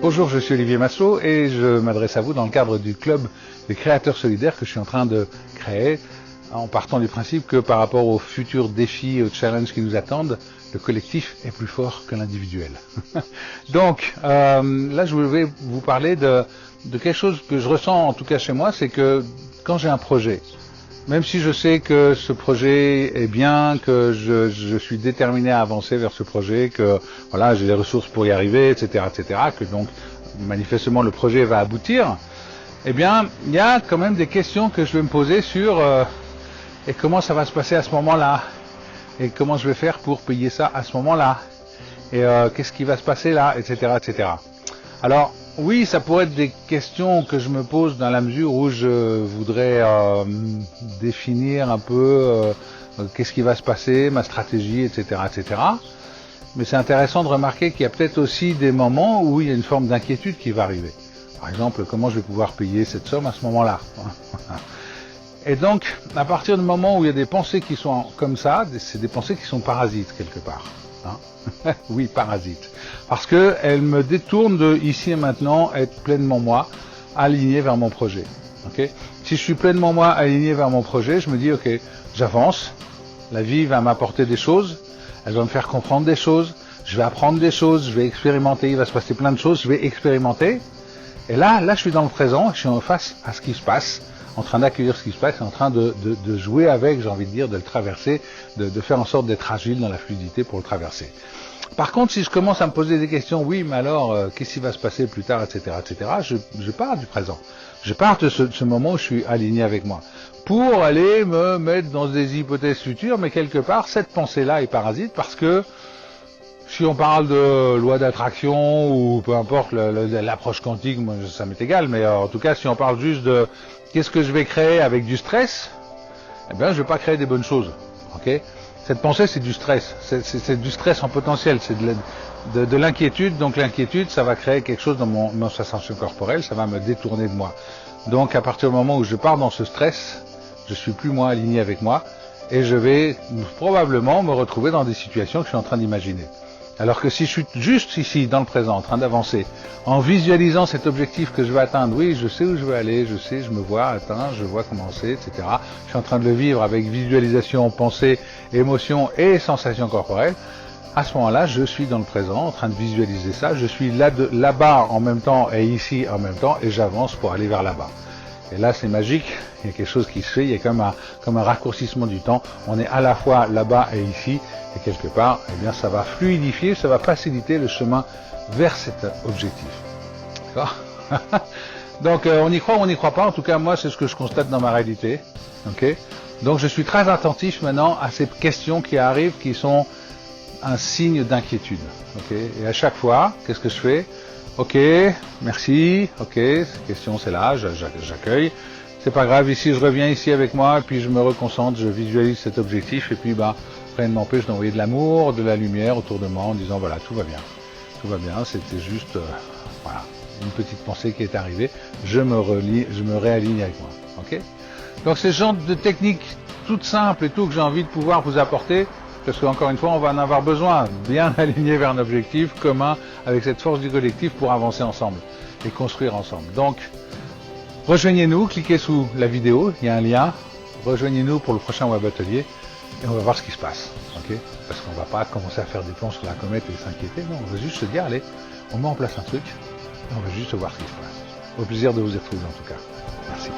Bonjour, je suis Olivier Masseau et je m'adresse à vous dans le cadre du club des créateurs solidaires que je suis en train de créer en partant du principe que par rapport aux futurs défis, aux challenges qui nous attendent, le collectif est plus fort que l'individuel. Donc là je vais vous parler de quelque chose que je ressens en tout cas chez moi, c'est que quand j'ai un projet, même si je sais que ce projet est bien, que je suis déterminé à avancer vers ce projet, que voilà, j'ai les ressources pour y arriver, etc., que donc manifestement le projet va aboutir, eh bien, il y a quand même des questions que je vais me poser sur et comment ça va se passer à ce moment-là, et comment je vais faire pour payer ça à ce moment-là, et qu'est-ce qui va se passer là, etc. Alors, oui, ça pourrait être des questions que je me pose dans la mesure où je voudrais définir un peu qu'est-ce qui va se passer, ma stratégie, etc. Mais c'est intéressant de remarquer qu'il y a peut-être aussi des moments où il y a une forme d'inquiétude qui va arriver. Par exemple, comment je vais pouvoir payer cette somme à ce moment-là. Et donc, à partir du moment où il y a des pensées qui sont comme ça, c'est des pensées qui sont parasites quelque part. Hein. Oui, parasites. Parce que elles me détournent de ici et maintenant être pleinement moi, aligné vers mon projet. Okay, si je suis pleinement moi, aligné vers mon projet, je me dis ok, j'avance, la vie va m'apporter des choses, elle va me faire comprendre des choses, je vais apprendre des choses, je vais expérimenter, il va se passer plein de choses, je vais expérimenter. Et là je suis dans le présent, je suis en face à ce qui se passe, en train d'accueillir ce qui se passe, en train de jouer avec, j'ai envie de dire, de le traverser, de faire en sorte d'être agile dans la fluidité pour le traverser. Par contre, si je commence à me poser des questions, oui, mais alors, qu'est-ce qui va se passer plus tard, etc., je pars du présent. Je pars de ce moment où je suis aligné avec moi. Pour aller me mettre dans des hypothèses futures, mais quelque part, cette pensée-là est parasite parce que si on parle de loi d'attraction ou peu importe l'approche quantique, moi, ça m'est égal, mais en tout cas, si on parle juste de qu'est-ce que je vais créer avec du stress, eh bien, je vais pas créer des bonnes choses. Ok ? Cette pensée, c'est du stress. C'est du stress en potentiel. C'est de l'inquiétude. Donc l'inquiétude, ça va créer quelque chose dans mon sensation corporelle. Ça va me détourner de moi. Donc à partir du moment où je pars dans ce stress, je suis plus moins aligné avec moi. Et je vais probablement me retrouver dans des situations que je suis en train d'imaginer. Alors que si je suis juste ici, dans le présent, en train d'avancer, en visualisant cet objectif que je vais atteindre, oui, je sais où je veux aller, je me vois atteindre, je vois commencer, etc. Je suis en train de le vivre avec visualisation, pensée, émotion et sensation corporelle. À ce moment-là, je suis dans le présent, en train de visualiser ça. Je suis là-bas en même temps et ici en même temps, et j'avance pour aller vers là-bas. Et là, c'est magique. Il y a quelque chose qui se fait. Il y a comme un raccourcissement du temps. On est à la fois là-bas et ici. Et quelque part, eh bien, ça va fluidifier, ça va faciliter le chemin vers cet objectif. D'accord ? Donc, on y croit ou on n'y croit pas. En tout cas, moi, c'est ce que je constate dans ma réalité. Okay ? Donc, je suis très attentif maintenant à ces questions qui arrivent, qui sont un signe d'inquiétude. Okay ? Et à chaque fois, qu'est-ce que je fais ? Ok, merci, ok, cette question c'est là, j'accueille. C'est pas grave, ici je reviens ici avec moi, et puis je me reconcentre, je visualise cet objectif, et puis rien ne m'empêche d'envoyer de l'amour, de la lumière autour de moi en disant voilà, tout va bien, c'était juste voilà, une petite pensée qui est arrivée, je me réaligne avec moi. Ok ? Donc c'est ce genre de technique toute simple et tout que j'ai envie de pouvoir vous apporter. Parce qu'encore une fois, on va en avoir besoin, bien aligné vers un objectif commun avec cette force du collectif pour avancer ensemble et construire ensemble. Donc, rejoignez-nous, cliquez sous la vidéo, il y a un lien, rejoignez-nous pour le prochain web atelier et on va voir ce qui se passe. Okay ? Parce qu'on ne va pas commencer à faire des plans sur la comète et s'inquiéter, non, on va juste se dire, allez, on met en place un truc et on va juste voir ce qui se passe. Au plaisir de vous y retrouver en tout cas. Merci.